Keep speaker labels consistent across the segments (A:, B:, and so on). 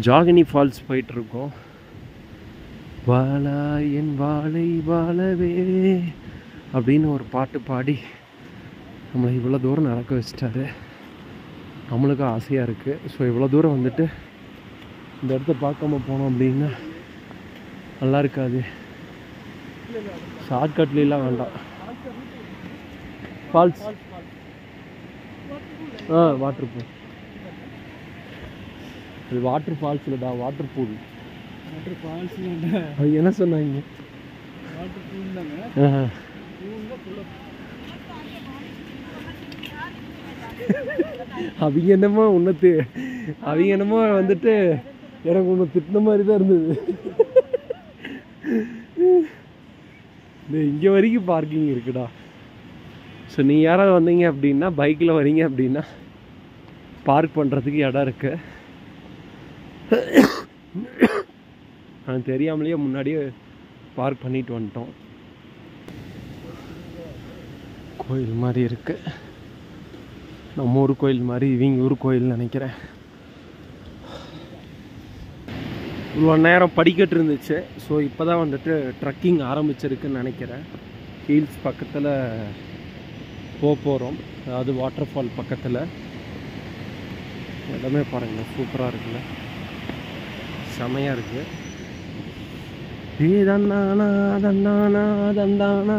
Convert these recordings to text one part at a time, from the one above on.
A: ஜாகினி falls போயிட்டுருக்கோம். வாழா என் வாழை வாழவே அப்படின்னு ஒரு பாட்டு பாடி நம்மளை இவ்வளோ தூரம் நடக்க வச்சிட்டாரு. நம்மளுக்கும் ஆசையாக இருக்குது. ஸோ இவ்வளோ தூரம் வந்துட்டு இந்த இடத்த பார்க்காம போனோம் அப்படின்னா நல்லா இருக்காது. ஷார்ட்கட்லாம் வேண்டாம். Falls water pool. அது வாட்டர் ஃபால்ஸ் இல்லைடா, வாட்டர் பூல். வாட்டர் ஃபால்ஸ் அது என்ன சொன்னாங்க? வாட்டர் பூல் தாங்க. அவங்க என்னமோ வந்துட்டு எனக்கு ஒன்று திட்டின மாதிரி தான் இருந்தது. இங்கே வரைக்கும் பார்க்கிங் இருக்குடா. ஸோ நீ யாராவது வந்தீங்க அப்படின்னா, பைக்கில் வரீங்க அப்படின்னா பார்க் பண்ணுறதுக்கு இடம் இருக்கு. அது தெரியாமலேயே முன்னாடியே பார்க் பண்ணிட்டு வந்துட்டோம். கோயில் மாதிரி இருக்கு. நம்ம ஊர் கோயில் மாதிரி இவங்க ஊர் கோயில் நினைக்கிறேன். இவ்வளோ நேரம் படிக்கட்டு இருந்துச்சு. ஸோ இப்போ தான் வந்துட்டு ட்ரக்கிங் ஆரம்பிச்சிருக்குன்னு நினைக்கிறேன். ஹீல்ஸ் பக்கத்தில் போகிறோம். அதாவது வாட்டர் ஃபால் பக்கத்தில். எல்லாமே பாருங்கள், சூப்பராக இருக்குல்ல, செமையாக இருக்குது. தந்தானா தந்தானா தந்தானா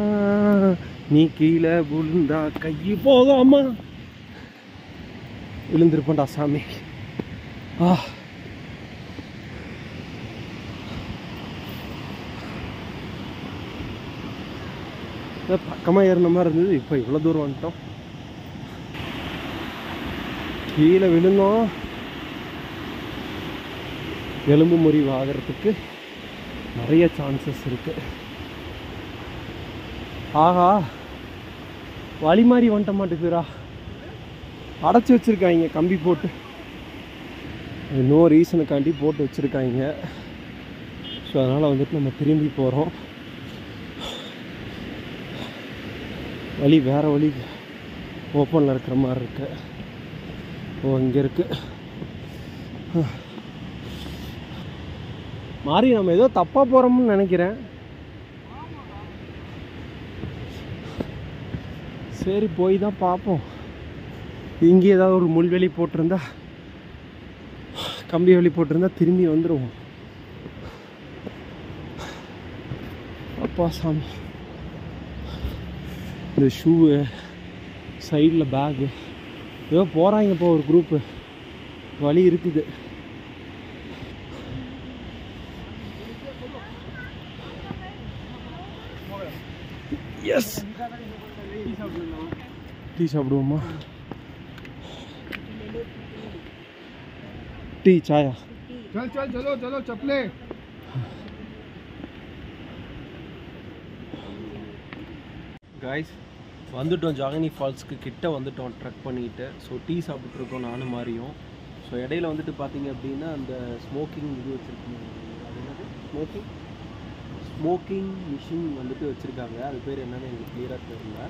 A: நீ கீழே விழுந்தா கை போகாமா விழுந்திருப்பேன்டா சாமி. பக்கமாக ஏறின மாதிரி இருந்தது. இப்போ இவ்வளோ தூரம் வந்துட்டோம். கீழே விழுந்தோம், எலும்பு முறிவு ஆகிறதுக்கு நிறைய சான்சஸ் இருக்கு. ஆஹா, வழி மாதிரி வந்துட்ட மாட்டேங்குதுரா. அடைச்சி வச்சுருக்காங்க கம்பி போட்டு. நோ ரீசனுக்காண்டி போட்டு வச்சுருக்காங்க. ஸோ அதனால் வந்துட்டு நம்ம திரும்பி போகிறோம். வழி வேறு வழி ஓப்பனில் இருக்கிற மாதிரி இருக்கு. இங்கே இருக்கு மாறி. நம்ம ஏதோ தப்பாக போகிறோம்னு நினைக்கிறேன். சரி, போய் தான் பார்ப்போம். இங்கே ஏதாவது ஒரு முள்வெளி போட்டிருந்தா, கம்பி வெளி போட்டிருந்தா திரும்பி வந்துடுவோம். அப்பா சாமி, இந்த ஷூவு, சைடில் பேகு ஏதோ போகிறாங்க. இப்போ ஒரு குரூப்பு வழி இருக்குது. S, tea சாப்பிடுவோமா? टी चाया
B: चल चल चलो चलो चपले.
A: गाइस வந்துட்டோம். ஜாகினி ஃபால்ஸ்க்கு கிட்ட வந்துட்டோம் ட்ரக் பண்ணிட்டு. ஸோ டீ சாப்பிட்டுருக்கோம் நானும் மாறியும். ஸோ இடையில வந்துட்டு பார்த்தீங்க அப்படின்னா அந்த ஸ்மோக்கிங் இது வச்சுருக்கோம். அது என்னது? ஸ்மோக்கிங் மிஷின் வந்துட்டு வச்சுருக்காங்க. அது பேர் என்னன்னு எங்களுக்கு கிளியராக தெரியல.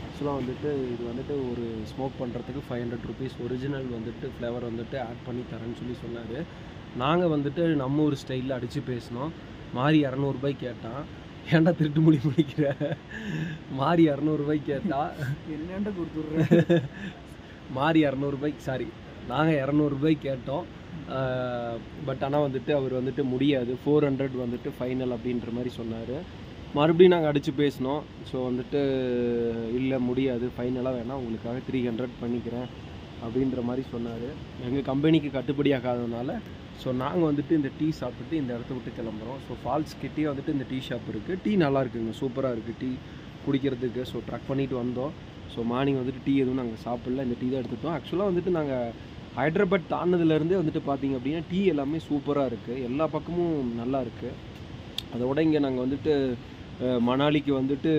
A: ஆக்சுவலாக வந்துட்டு இது வந்துட்டு ஒரு ஸ்மோக் பண்ணுறதுக்கு 500 rupees ஒரிஜினல் வந்துட்டு ஃப்ளேவர் வந்துட்டு ஆட் பண்ணி தரேன்னு சொல்லி சொன்னார். நாங்கள் வந்துட்டு நம்ம ஒரு ஸ்டைலில் அடித்து பேசினோம். மாறி 200 ரூபாய் கேட்டான். ஏன்டா திருட்டு முடி முடிக்கிற? மாறி 200 ரூபாய் கேட்டா
B: என்னென்ன கொடுத்துட்றேன்.
A: மாறி 200 ரூபாய்க்கு, சாரி, நாங்கள் 200 ரூபாய் கேட்டோம். பட் ஆனால் வந்துட்டு அவர் வந்துட்டு முடியாது, 400 வந்துட்டு ஃபைனல் அப்படின்ற மாதிரி சொன்னார். மறுபடியும் நாங்கள் அடித்து பேசினோம். ஸோ வந்துட்டு இல்லை முடியாது, ஃபைனலாக வேணால் உங்களுக்காக 300 பண்ணிக்கிறேன் அப்படின்ற மாதிரி சொன்னார். எங்கள் கம்பெனிக்கு கட்டுப்படி ஆகாததுனால ஸோ நாங்கள் வந்துட்டு இந்த டீ சாப்பிட்டுட்டு இந்த இடத்த விட்டு கிளம்புறோம். ஸோ ஃபால்ஸ் கிட்டே வந்துட்டு இந்த டீ ஷாப் இருக்குது. டீ நல்லா இருக்குங்க, சூப்பராக இருக்குது டீ குடிக்கிறதுக்கு. ஸோ ட்ரக் பண்ணிவிட்டு வந்தோம். ஸோ மார்னிங் வந்துட்டு டீ எதுவும் நாங்கள் சாப்பிடல, இந்த டீ தான் எடுத்துட்டோம். ஆக்சுவலாக வந்துட்டு நாங்கள் ஹைதராபாத் தாண்டினதுலேருந்தே வந்துட்டு பார்த்திங்க அப்படின்னா டீ எல்லாமே சூப்பராக இருக்குது, எல்லா பக்கமும் நல்லா இருக்குது. அதோட இங்கே நாங்கள் வந்துட்டு மணாலிக்கு வந்துட்டு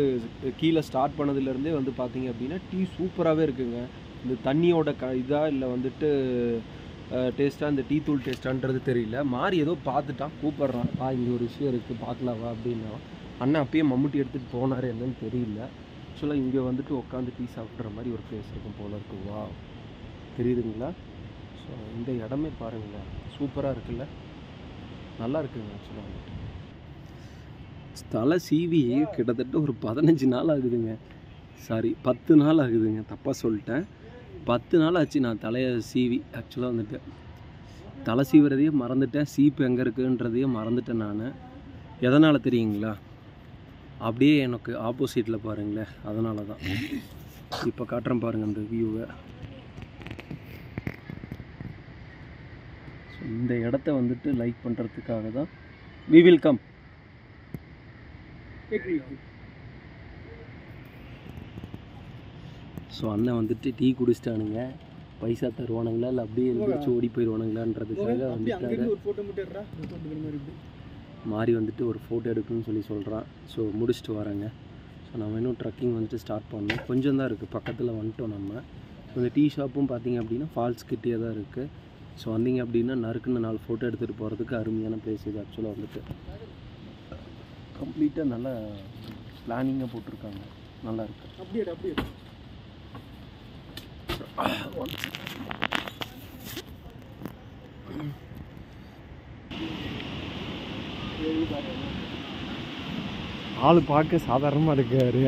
A: கீழே ஸ்டார்ட் பண்ணதுலேருந்தே வந்து பார்த்திங்க அப்படின்னா டீ சூப்பராகவே இருக்குங்க. இந்த தண்ணியோட இதாக இல்லை வந்துட்டு டேஸ்ட்டாக, இந்த டீ தூள் டேஸ்ட்டான்றது தெரியல. மாறி ஏதோ பார்த்துட்டான், கூப்பிட்றான், இங்கே ஒரு விஷயம் இருக்குது பார்க்கலாவா அப்படின்னா. அண்ணன் அப்பயே மம்முட்டி எடுத்துகிட்டு போனார், என்னன்னு தெரியல. ஆக்சுவலாக இங்கே வந்துட்டு உட்காந்து டீ சாப்பிட்ற மாதிரி ஒரு பிளேஸ் இருக்கும் போல இருக்குவா, தெரியுதுங்களா? ஸோ இந்த இடமே பாருங்களேன், சூப்பராக இருக்குல்ல, நல்லா இருக்குங்க. ஆக்சுவலாக வந்துட்டு தலை சீவி கிட்டத்தட்ட ஒரு 15 நாள் ஆகுதுங்க. சாரி 10 நாள் ஆகுதுங்க, தப்பாக சொல்லிட்டேன். 10 நாள் ஆச்சு நான் தலையை சீவி. ஆக்சுவலாக வந்துட்டு தலை சீவுறதையே மறந்துட்டேன், சீப்பு எங்கே இருக்குன்றதையே மறந்துட்டேன் நான். எதனால் தெரியுங்களா? அப்படியே எனக்கு ஆப்போசிட்டில் பாருங்களேன், அதனால தான். இப்போ காட்டுறேன் பாருங்கள் அந்த வியூவை. ஸோ இந்த இடத்த வந்துட்டு லைக் பண்ணுறதுக்காக தான் வி வில் கம். ஸோ அண்ணன் வந்துட்டு டீ குடிச்சிட்டானுங்க. பைசா தருவானுங்களா இல்லை அப்படியே எழுதிச்சு ஓடி போயிடுவானுங்களான்றதுக்காக வந்துட்டாங்க. மாறி வந்துட்டு ஒரு ஃபோட்டோ எடுக்கணும்னு சொல்லி சொல்கிறான். ஸோ முடிச்சுட்டு வரேங்க. ஸோ நம்ம இன்னும் ட்ரக்கிங் வந்துட்டு ஸ்டார்ட் பண்ணோம். கொஞ்சம் தான் இருக்குது, பக்கத்தில் வந்துட்டோம் நம்ம. இந்த டீ ஷாப்பும் பார்த்திங்க அப்படின்னா ஃபால்ஸ் கிட்டே தான் இருக்குது. ஸோ வந்தீங்க அப்படின்னா நறுக்குன்னு 4 ஃபோட்டோ எடுத்துகிட்டு போகிறதுக்கு அருமையான பிளேஸ் இது. ஆக்சுவலாக வந்துட்டு கம்ப்ளீட்டாக நல்லா பிளானிங்காக போட்டிருக்காங்க, நல்லா இருக்குது. அப்படியே ஆள் பார்க்க சாதாரணமாக இருக்காரு.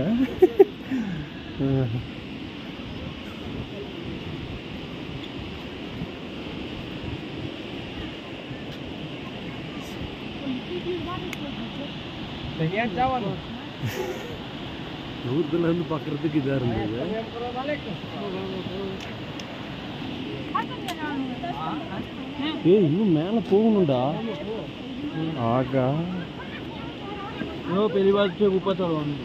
A: தூரத்துலேருந்து பார்க்குறதுக்கு இதாக இருந்தது. இன்னும் மேலே போகணும்டா. ஆகா पहली बार से ऊपर चढ़वाना।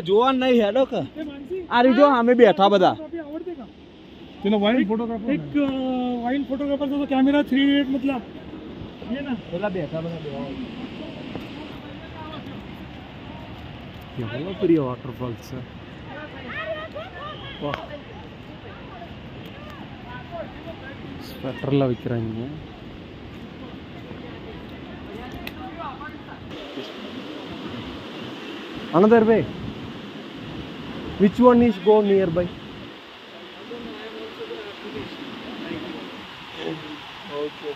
A: जोवान नहीं है का अरे जो हमें बैठा बता वाइल्ड फोटोग्राफर। एक वाइल्ड फोटोग्राफर तो कैमरा 3 मतलब ये ना बोला बैठा बता எவ்வளோ பெரிய வாட்டர் ஃபால்ஸ். ஸ்வெட்டர்லாம் வைக்கிறாங்க. another way, which one is go nearby? Okay,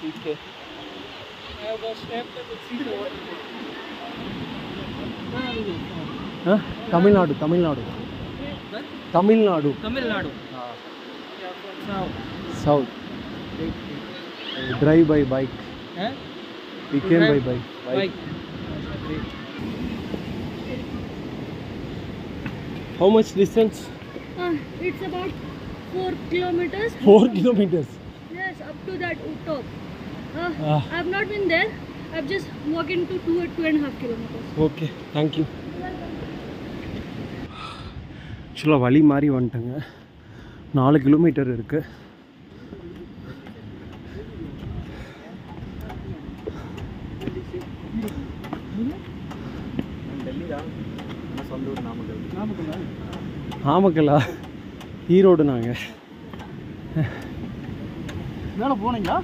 A: okay. I have stepped to see the water. Tamil Nadu Tamil Nadu Tamil Nadu Tamil Nadu south drive bye bike we came by bike. How much distance?
C: It's about 4 kilometers.
A: 4 kilometers?
C: Yes, up to that top. I've not been there. I've just walked into 2.5 kilometers.
A: Okay, thank you. ஆக்சுவலாக வழி மாறி வந்துட்டேங்க. 4 kilometre இருக்குது. நாமக்கல்லா? ஈரோடு நாங்கள்.
B: மேலே போனீங்களா?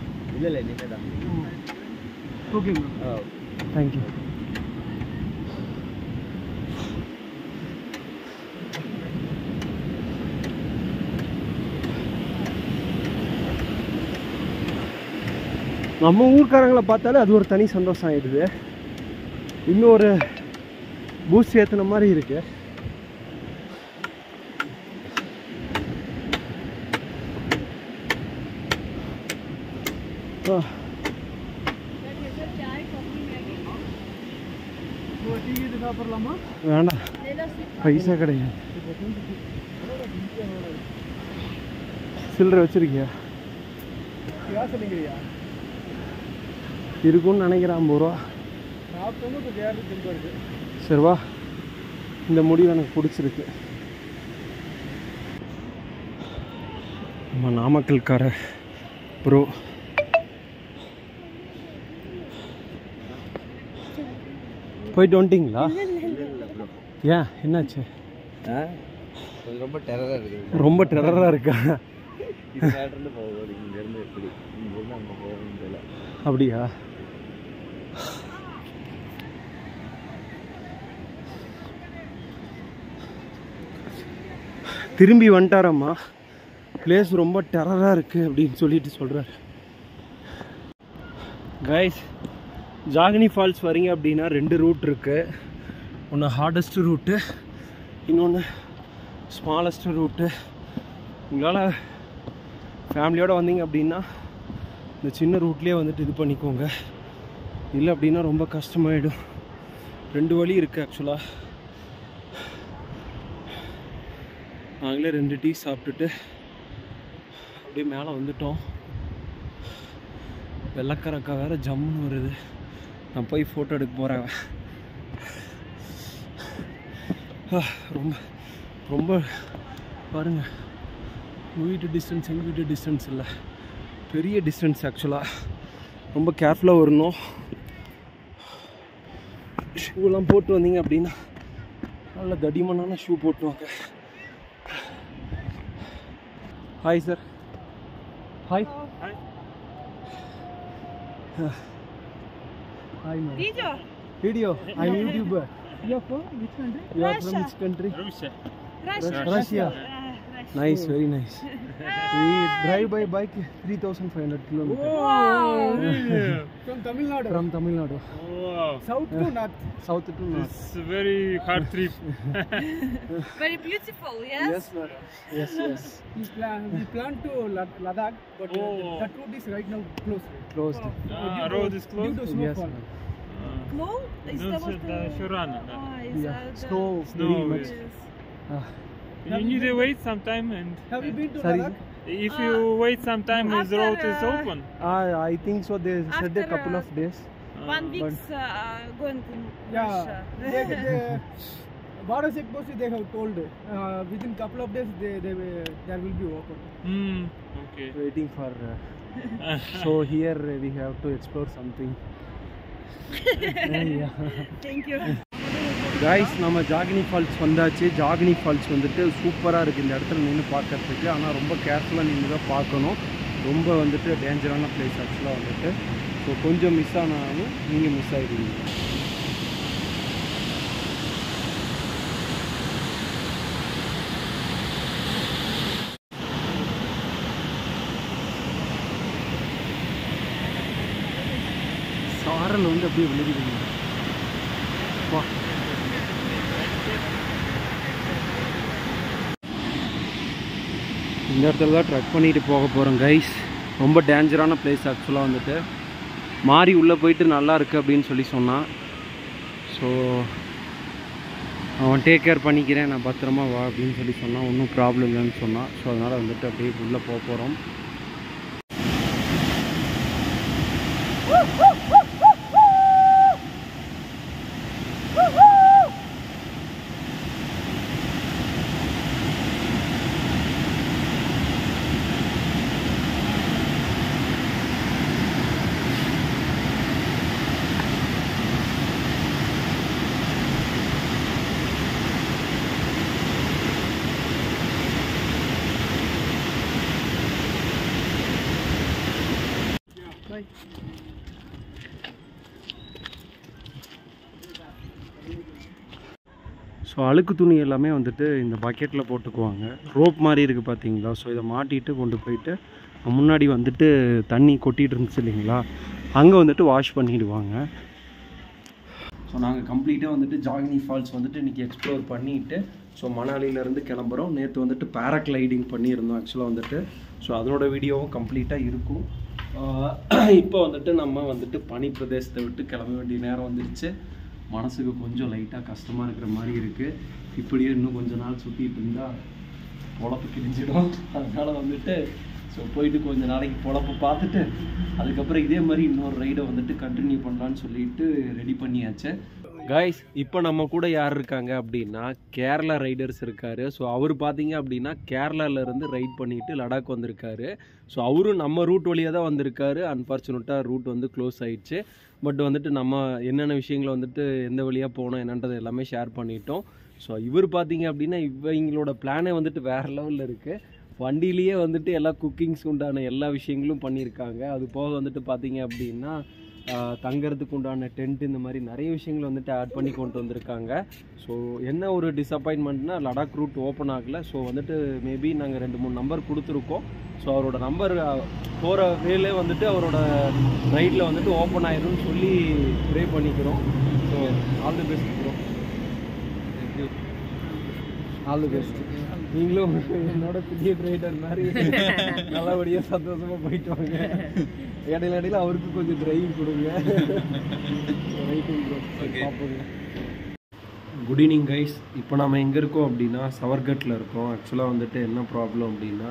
A: இல்லை நீங்கள் தான்.
B: ஓகேங்க,
A: தேங்க்யூ. நம்ம ஊர்க்காரங்களை பார்த்தாலே அது ஒரு தனி சந்தோஷம் ஆகிடுது. இன்னும் ஒரு பூஸ்ட் ஏற்றுன மாதிரி இருக்கு. வேண்டாம், பைசா கிடையாது. சில்லறை வச்சிருக்கியா? இருக்குன்னு நினைக்கிறேன். 50 ரூபா. சரி வா, இந்த முடிவு எனக்கு பிடிச்சிருக்கு. நம்ம நாமக்கல்கார ப்ரோ போயிட்டு வந்துட்டிங்களா? ஏன் என்னாச்சு?
D: ரொம்ப டெரராக இருக்குது.
A: ரொம்ப டெரராக இருக்கா? அப்படியா? திரும்பி வந்துட்டாரம்மா. பிளேஸ் ரொம்ப டெரராக இருக்குது அப்படின்னு சொல்லிட்டு சொல்கிறார். கைஸ், ஜாகினி ஃபால்ஸ் வரீங்க அப்படின்னா 2 ரூட் இருக்குது. ஒன்று ஹார்டஸ்ட் ரூட்டு, இன்னொன்று ஸ்மாலஸ்ட் ரூட்டு. உங்களால் ஃபேமிலியோடு வந்தீங்க அப்படின்னா இந்த சின்ன ரூட்லேயே வந்துட்டு இது பண்ணிக்கோங்க. இல்லை அப்படின்னா ரொம்ப கஷ்டமாயிடும். 2 வழி இருக்குது ஆக்சுவலாக. நாங்களே 2 டீ சாப்பிட்டுட்டு அப்படியே மேலே வந்துட்டோம். வெள்ளக்கரக்கா வேறு ஜம்முன்னு வருது. நான் போய் ஃபோட்டோ எடுக்க போகிறேன். ரொம்ப ரொம்ப பாருங்கள், வீட்டு டிஸ்டன்ஸ் எங்கள் வீட்டு டிஸ்டன்ஸ் இல்லை, பெரிய டிஸ்டன்ஸ் ஆக்சுவலாக. ரொம்ப கேர்ஃபுல்லாக வரணும். ஷூலாம் போட்டு வந்தீங்க அப்படின்னா நல்ல தடிமனான ஷூ போட்டு வாங்க. Hi sir. Hi. Hi, ma'am. Video. I'm YouTuber.
B: You're from which country?
A: You are from which country?
E: Russia.
A: Russia. Nice, very nice. We drive by bike 3,500 kilometers.
B: Wow. From Tamil Nadu.
A: From Tamil Nadu.
E: Wow.
B: South to north.
A: South to north.
E: It's a very hard trip.
C: Very beautiful, yes?
A: Yes, madam. Yes, yes.
B: We plan to Ladakh, but that route is right now closed.
A: Closed.
E: Road is
B: Due
E: closed.
B: to
A: Yes,
B: snowfall.
A: ma'am.
C: Close? Is that what
E: The Shurana.
C: is
A: Yeah.
C: that
A: Snow
E: Snow
A: very much.
E: is-
A: Ah,
E: You need to wait some time, and
B: Have you been to
A: Sorry?
B: Ladakh?
E: if you wait some time, the road is
C: after,
E: open.
A: I think so. They said a
C: After,
A: couple of days.
C: 1 week going to
B: Yeah.
C: Russia?
B: Border check post they have told within couple of days there will be open.
E: Hmm. Okay.
A: Waiting for. So here we have to explore something. Yeah.
C: Thank you.
A: Guys, நம்ம ஜாகினி falls வந்தாச்சு. ஜாகினி falls வந்துட்டு சூப்பராக இருக்குது இந்த இடத்துல நின்று பார்க்கறதுக்கு. ஆனால் ரொம்ப கேர்ஃபுல்லாக நீங்கள் தான் பார்க்கணும். ரொம்ப வந்துட்டு டேஞ்சரான பிளேஸ் ஆக்சுவலாக வந்துட்டு. ஸோ கொஞ்சம் மிஸ் ஆனாலும் நீங்கள் மிஸ் ஆகிடுவீங்க. சாரல் வந்து அப்படியே விழுகுதுங்க. வா. இந்த இடத்துல தான் ட்ரக் பண்ணிட்டு போக போகிறோம் கைஸ். ரொம்ப டேஞ்சரான பிளேஸ் ஆக்சுவலாக வந்துட்டு. மாறி உள்ளே போயிட்டு நல்லா இருக்குது அப்படின்னு சொல்லி சொன்னான். ஸோ அவன் டேக் கேர் பண்ணிக்கிறேன், நான் பத்திரமா வா அப்படின்னு சொல்லி சொன்னான். ஒன்றும் ப்ராப்ளம் இல்லைன்னு சொன்னான். ஸோ அதனால் வந்துட்டு அப்படியே உள்ளே போக போகிறோம். ஸோ அழுக்கு துணி எல்லாமே வந்துட்டு இந்த பக்கெட்டில் போட்டுக்குவாங்க. ரோப் மாதிரி இருக்குது பார்த்தீங்களா. ஸோ இதை மாட்டிட்டு கொண்டு போயிட்டு முன்னாடி வந்துட்டு தண்ணி கொட்டிகிட்டு இருந்துச்சு இல்லைங்களா, அங்கே வந்துட்டு வாஷ் பண்ணிவிடுவாங்க. ஸோ நாங்கள் கம்ப்ளீட்டாக வந்துட்டு ஜாகினி ஃபால்ஸ் வந்துட்டு இன்றைக்கி எக்ஸ்ப்ளோர் பண்ணிவிட்டு ஸோ மணாலியிலேருந்து கிளம்புறோம். நேற்று வந்துட்டு பேராக்ளைடிங் பண்ணியிருந்தோம் ஆக்சுவலாக வந்துட்டு. ஸோ அதனோட வீடியோவும் கம்ப்ளீட்டாக இருக்கும். இப்போ வந்துட்டு நம்ம வந்துட்டு பனி பிரதேசத்தை விட்டு கிளம்ப வேண்டிய நேரம் வந்துருச்சு. மனசுக்கு கொஞ்சம் லைட்டாக கஷ்டமாக இருக்கிற மாதிரி இருக்குது. இப்படியே இன்னும் கொஞ்ச நாள் சுற்றிட்டு இருந்தால் பொழப்பு கிழிஞ்சிடும். அதனால் வந்துட்டு ஸோ போயிட்டு கொஞ்ச நாளைக்கு பொழப்பை பார்த்துட்டு அதுக்கப்புறம் இதே மாதிரி இன்னொரு ரைடை வந்துட்டு கண்டினியூ பண்ணலான்னு சொல்லிட்டு ரெடி பண்ணியாச்சு. கைஸ், இப்போ நம்ம கூட யார் இருக்காங்க அப்படின்னா கேரளா ரைடர்ஸ் இருக்கார். ஸோ அவர் பார்த்தீங்க அப்படின்னா கேரளாவிலேருந்து ரைட் பண்ணிவிட்டு லடாக் வந்திருக்காரு. ஸோ அவரும் நம்ம ரூட் வழியாக தான் வந்திருக்காரு. அன்ஃபார்ச்சுனேட்டாக ரூட் வந்து க்ளோஸ் ஆகிடுச்சு. பட் வந்துட்டு நம்ம என்னென்ன விஷயங்களை வந்துட்டு எந்த வழியாக போனோம் என்னன்றது எல்லாமே ஷேர் பண்ணிட்டோம். ஸோ இவர் பார்த்தீங்க அப்படின்னா இவங்களோட பிளானே வந்துட்டு வேறு லெவலில் இருக்குது. வண்டியிலேயே வந்துட்டு எல்லா குக்கிங்ஸ் உண்டான எல்லா விஷயங்களும் பண்ணியிருக்காங்க. அது போக வந்துட்டு பார்த்தீங்க அப்படின்னா தங்கறதுக்கு உண்டான டென்ட் இந்த மாதிரி நிறைய விஷயங்கள் வந்துட்டு ஆட் பண்ணி கொண்டு வந்திருக்காங்க. ஸோ என்ன ஒரு டிசப்பாயின்மெண்ட்னா லடாக் ரூட் ஓப்பன் ஆகலை. ஸோ வந்துட்டு மேபி நாங்கள் 2-3 நம்பர் கொடுத்துருக்கோம். ஸோ அவரோட நம்பர் போகிற வேலே வந்துட்டு அவரோட ரைட்டில் வந்துட்டு ஓப்பன் ஆயிரும்னு சொல்லி ப்ரே பண்ணிக்கிறோம். So all the best bro. Thank you. All the best. நீங்களும் என்னோட பெரிய ரைடர் மாதிரி நல்லபடியாக சந்தோஷமாக போயிட்டு வாங்க. இடையில அவருக்கு கொஞ்சம் டிரைவிங் கொடுங்க. Writing bro. பார்ப்போங்க. Good evening guys. இப்போ நம்ம எங்கே இருக்கோம் அப்படின்னா சவர்கட்டில் இருக்கோம். ஆக்சுவலாக வந்துட்டு என்ன ப்ராப்ளம் அப்படின்னா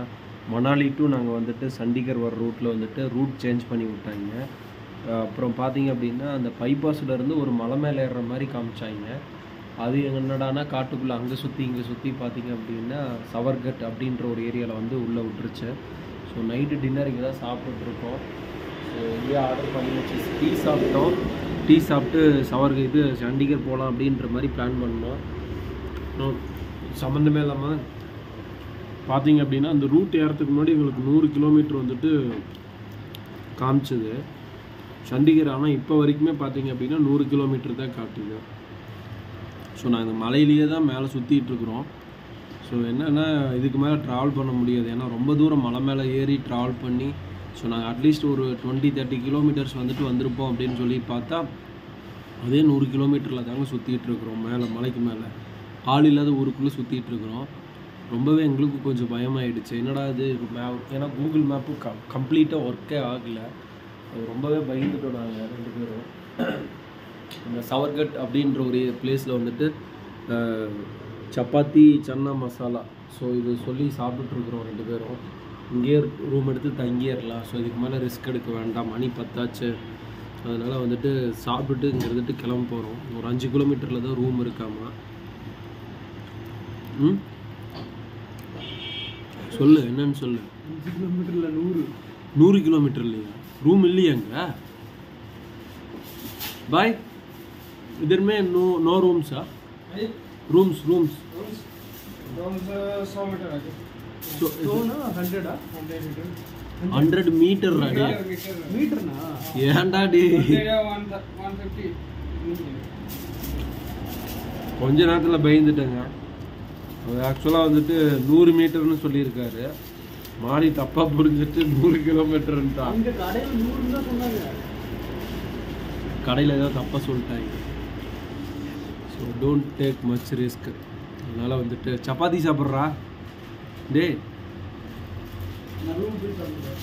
A: மணாலி டு நாங்கள் வந்துட்டு சண்டிகர் வர ரூட்டில் வந்துட்டு ரூட் சேஞ்ச் பண்ணி விட்டாங்க. அப்புறம் பார்த்தீங்க அப்படின்னா அந்த பைபாஸ்லேருந்து ஒரு மலை மேலே ஏறுற மாதிரி காமிச்சாங்க. அது என்னடானா காட்டுக்குள்ளே அங்கே சுற்றி இங்கே சுற்றி பார்த்தீங்க அப்படின்னா சவர்கட் அப்படின்ற ஒரு ஏரியாவில் வந்து உள்ளே விட்டுருச்சு. ஸோ நைட்டு டின்னர் இங்கே தான் சாப்பிட்டுட்ருக்கோம். ஸோ இங்கேயே ஆர்டர் பண்ணி வச்சு டீ சாப்பிட்டோம். டீ சாப்பிட்டு இது சண்டிகர் போகலாம் அப்படின்ற மாதிரி பிளான் பண்ணோம். சம்மந்தமே இல்லாமல் பார்த்தீங்க அப்படின்னா அந்த ரூட் ஏறத்துக்கு முன்னாடி எங்களுக்கு 100 கிலோமீட்டர் வந்துட்டு காமிச்சது சண்டிகர். ஆனால் இப்போ வரைக்குமே பார்த்தீங்க அப்படின்னா 100 கிலோமீட்டர் தான் காட்டுது. ஸோ நாங்கள் மலையிலேயே தான் மேலே சுற்றிட்டு இருக்கிறோம். ஸோ என்னென்னா இதுக்கு மேலே ட்ராவல் பண்ண முடியாது. ஏன்னா ரொம்ப தூரம் மலை மேலே ஏறி ட்ராவல் பண்ணி ஸோ நாங்கள் அட்லீஸ்ட் ஒரு 20-30 கிலோமீட்டர்ஸ் வந்துட்டு வந்திருப்போம் அப்படின்னு சொல்லி பார்த்தா அதே 100 கிலோமீட்டரில் தாங்க சுற்றிட்டு இருக்கிறோம். மேலே மலைக்கு மேலே ஆள் இல்லாத ஊருக்குள்ளே சுற்றிட்டு இருக்கிறோம். ரொம்பவே எங்களுக்கு கொஞ்சம் பயமாயிடுச்சு. என்னடா இது ஏன்னா கூகுள் மேப்பு கம்ப்ளீட்டாக ஒர்க்கே ஆகலை. ரொம்பவே பயந்துட்டோம் நாங்கள் 2 பேரும். இந்த சவர்கட் அப்படின்ற ஒரு பிளேஸில் வந்துட்டு சப்பாத்தி சன்னா மசாலா ஸோ இது சொல்லி சாப்பிட்டுருக்குறோம் 2 பேரும். இங்கேயே ரூம் எடுத்து தங்கிடலாம். ஸோ இதுக்கு மேலே ரிஸ்க் எடுக்க வேண்டாம், மணி 10 ஆச்சு. அதனால் வந்துட்டு சாப்பிட்டுட்டு இங்கே இருந்துட்டு கிளம்ப போகிறோம். ஒரு 5 கிலோமீட்டரில் தான் ரூம் இருக்காமா. சொல்லு என்னன்னு சொல்லு.
B: 5 கிலோமீட்டரில்
A: 100 கிலோமீட்டர் இல்லையா? ரூம் இல்லையாங்க? பாய் इधर में नो रूम्स है? रूम्स
B: 100 मीटर आगे. तो ना
A: 100 मीटर राडी
B: मीटर ना
A: ஏன்டா டி
B: 150
A: கொஞ்ச நேரத்தில் பயந்துட்டேங்க. அது ஆக்சுவலாக வந்துட்டு 100 மீட்டர்னு சொல்லியிருக்காரு. மாறி தப்பாக புரிஞ்சுட்டு 100 கிலோமீட்டர்ன்ட்டான்.
B: அங்கே கடையில் 100 தான் சொன்னாங்க.
A: கடையில் ஏதாவது தப்பாக சொல்லிட்டாங்க. So don't take much risk. அதனால் வந்துட்டு சப்பாத்தி சாப்பிட்றா டே
B: நான் ரூம் போய் சாப்பிடுறேன்.